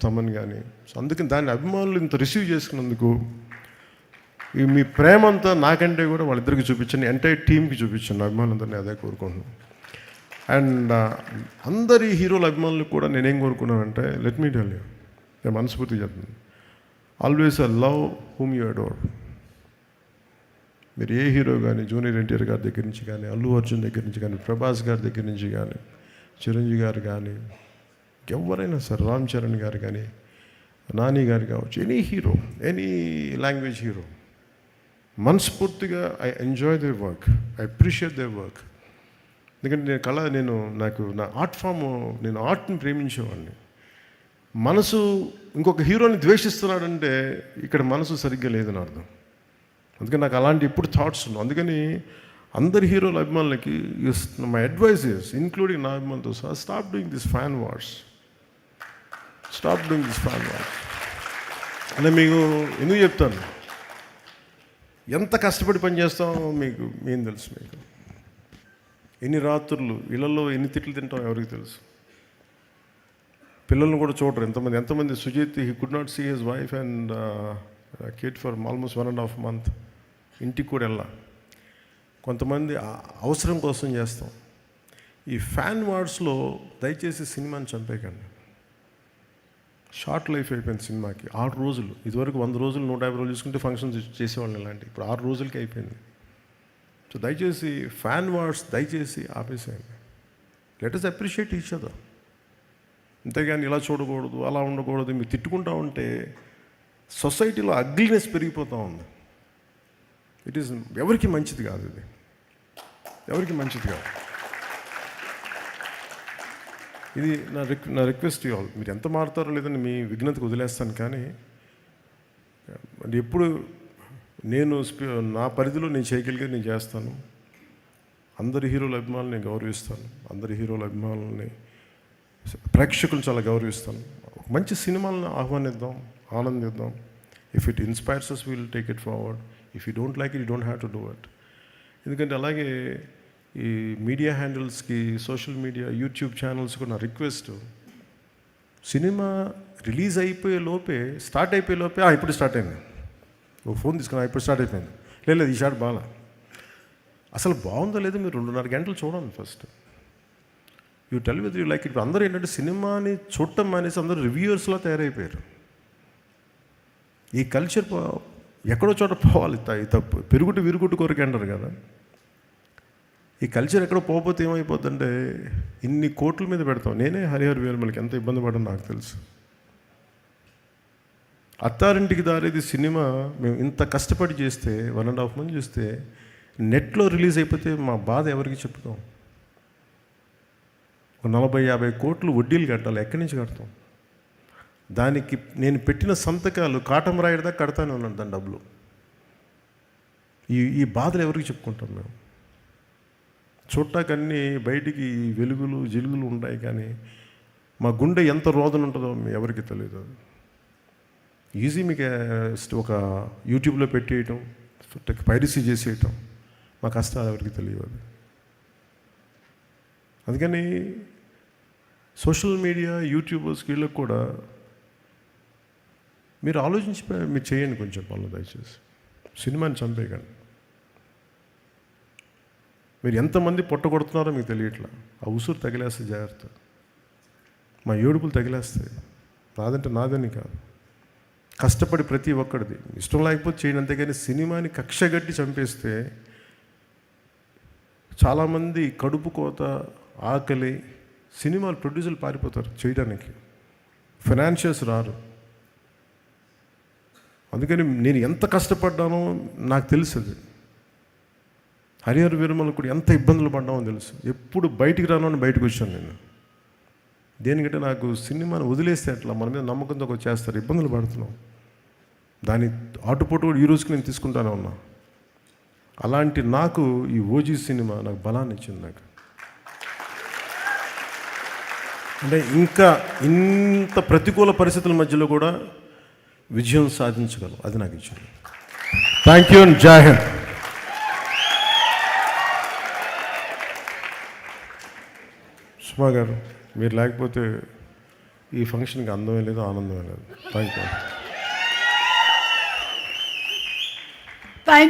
తమన్ కానీ. సో అందుకని దాని అభిమానులు ఇంత రిసీవ్ చేసుకున్నందుకు ఈ మీ ప్రేమ అంతా నాకంటే కూడా వాళ్ళిద్దరికి చూపించండి, ఎంటైర్ టీంకి చూపించండి, అభిమానులందరినీ అదే కోరుకుంటున్నాను. అండ్ అందరి హీరోల అభిమానులకు కూడా నేనేం కోరుకున్నానంటే, లెట్ మీ టెల్ యూ, నేను మనస్ఫూర్తిగా చెప్తున్నాను, always love whom you adore. మీరు ఏ హీరో కానీ, జూనియర్ ఎన్టీఆర్ గారి దగ్గర నుంచి కానీ, అల్లు అర్జున్ దగ్గర నుంచి కానీ, ప్రభాస్ గారి దగ్గర నుంచి కానీ, చిరంజీవి గారు కానీ, ఎవరైనా సరే, రామ్ చరణ్ గారు కానీ, నాని గారు కావచ్చు, any hero, any language hero, మనస్ఫూర్తిగా I enjoy their work, I appreciate their work. ఎందుకంటే నాకు నా ఆర్ట్ ఫామ్, నేను ఆర్ట్ని ప్రేమించేవాడిని. మనసు ఇంకొక హీరోని ద్వేషిస్తున్నాడంటే ఇక్కడ మనసు సరిగ్గా లేదని అర్థం. అందుకని నాకు అలాంటి ఎప్పుడు థాట్స్ ఉన్నాయి. అందుకని అందరి హీరోల అభిమానులకి మై అడ్వైస్ ఇస్, ఇంక్లూడింగ్ నా అభిమానులతో సహా, stop doing this fan wars. Stop doing this fan wars అంటే మీకు ఎందుకు చెప్తాను, ఎంత కష్టపడి పనిచేస్తామో మీకు ఏం తెలుసు. మీకు ఎన్ని రాత్రులు ఇళ్లలో ఎన్ని తిట్లు తింటాం ఎవరికి తెలుసు. పిల్లల్ని కూడా చూడరు ఎంతమంది. Sujith, he could not see his wife and kid for almost 1.5 months. ఇంటికి కూడా వెళ్ళా. కొంతమంది అవసరం కోసం చేస్తాం. ఈ ఫ్యాన్ వార్స్లో దయచేసి సినిమాని చంపేయకండి. షార్ట్ లైఫ్ అయిపోయింది సినిమాకి. 6 రోజులు, ఇదివరకు 100 రోజులు 150 రోజులు చూసుకుంటే ఫంక్షన్స్ చేసేవాళ్ళని ఇలాంటి, ఇప్పుడు 6 రోజులకి అయిపోయింది. సో దయచేసి ఫ్యాన్ వార్స్ దయచేసి ఆపేసేయండి. Let us appreciate each other. అంతేగాని ఇలా చూడకూడదు, అలా ఉండకూడదు, మీరు తిట్టుకుంటా ఉంటే సొసైటీలో అగ్లీనెస్ పెరిగిపోతూ ఉంది. ఇట్ ఈస్ ఎవరికి మంచిది కాదు, ఇది ఎవరికి మంచిది కాదు. ఇది నా రిక్వెస్ట్ యూ ఆల్. మీరు ఎంత మారుతారో లేదని మీ విఘ్నతకు వదిలేస్తాను, కానీ ఎప్పుడు నేను నా పరిధిలో నేను చేయగలిగేది నేను చేస్తాను. అందరి హీరోల అభిమానులు నేను గౌరవిస్తాను. అందరి హీరోల అభిమానులని, ప్రేక్షకులను చాలా గౌరవిస్తాను. మంచి సినిమాలను ఆహ్వానిద్దాం, ఆనందిద్దాం. If it inspires us, will take it forward. If you don't like it, you don't have to do it. ఎందుకంటే అలాగే ఈ మీడియా హ్యాండిల్స్కి, సోషల్ మీడియా, యూట్యూబ్ ఛానల్స్ కూడా నా రిక్వెస్ట్, సినిమా రిలీజ్ అయిపోయే లోపే, స్టార్ట్ అయిపోయే లోపే, ఇప్పుడు స్టార్ట్ అయింది, ఓ ఫోన్ తీసుకున్నా, ఇప్పుడు స్టార్ట్ అయిపోయింది, లేదు ఈ షాట్ బాగా, అసలు బాగుందో లేదో మీరు 2.5 గంటలు చూడండి first. You tell with you like it. అందరూ ఏంటంటే సినిమాని చూడటం మానేసి అందరూ రివ్యూవర్స్లా తయారైపోయారు. ఈ కల్చర్ ఎక్కడో చోట పోవాలి, తప్పు. పెరుగుడు విరుగుడు కొరకు అంటారు కదా. ఈ కల్చర్ ఎక్కడో పోకపోతే ఏమైపోతుందంటే, ఇన్ని కోట్ల మీద పెడతాం. నేనే హరిహర వీరమలకి ఎంత ఇబ్బంది పడడం నాకు తెలుసు. అత్తారింటికి దారేది సినిమా మేము ఇంత కష్టపడి చేస్తే, 1.5 months చూస్తే, నెట్లో రిలీజ్ అయిపోతే మా బాధ ఎవరికి చెప్పుతాం. 40-50 కోట్లు వడ్డీలు కట్టాలి, ఎక్కడి నుంచి కడతాం? దానికి నేను పెట్టిన సంతకాలు కాటం రాయడదా కడతానే ఉన్నాను దాని డబ్బులు. ఈ బాధలు ఎవరికి చెప్పుకుంటాం మేము? చూడటాకన్నీ బయటికి వెలుగులు జిలుగులు ఉంటాయి, కానీ మా గుండె ఎంత రోదన ఉంటుందో ఎవరికి తెలియదు. ఈజీ మీకు ఒక యూట్యూబ్లో పెట్టేయటం, పైరసీ చేసేయటం, మా కష్టాలు ఎవరికి తెలియదు. అందుకని సోషల్ మీడియా, యూట్యూబర్స్ వీళ్ళకి కూడా మీరు ఆలోచించి మీరు చేయండి కొంచెం పనులు దయచేసి. సినిమాని చంపేయకండి. మీరు ఎంతమంది పొట్టగొడుతున్నారో మీకు తెలియట్లా. ఆ ఉసురు తగిలేస్తే జాగ్రత్త, మా ఏడుపులు తగిలేస్తాయి. నాదంటే నాదని కాదు, కష్టపడి ప్రతి ఒక్కడిది ఇష్టం లేకపోతే చేయండి, అంతేగాని సినిమాని కక్షగట్టి చంపేస్తే చాలామంది కడుపు కోత, ఆకలి, సినిమాలు ప్రొడ్యూసర్లు పారిపోతారు చేయడానికి, ఫైనాన్షియల్స్ రారు. అందుకని నేను ఎంత కష్టపడ్డానో నాకు తెలుసు. హరిహర వీరమలు కూడా ఎంత ఇబ్బందులు పడ్డామో తెలుసు. ఎప్పుడు బయటికి రాను అని బయటకు వచ్చాను నేను. దేనికంటే నాకు సినిమాని వదిలేస్తే అట్లా మన మీద నమ్మకంతో చేస్తారు, ఇబ్బందులు పడుతున్నాం. దాని ఆటుపోటు కూడా ఈ రోజుకి నేను తీసుకుంటానే ఉన్నా. అలాంటి నాకు ఈ ఓజీ సినిమా నాకు బలాన్ని ఇచ్చింది. నాకు అంటే ఇంకా ఇంత ప్రతికూల పరిస్థితుల మధ్యలో కూడా విజయం సాధించగలం, అది నాకు ఇచ్చింది. థ్యాంక్ యూ అండ్ జై హింద్. సుమా గారు, మీరు లేకపోతే ఈ ఫంక్షన్కి అందమే లేదు, ఆనందమే లేదు. Thank you. థ్యాంక్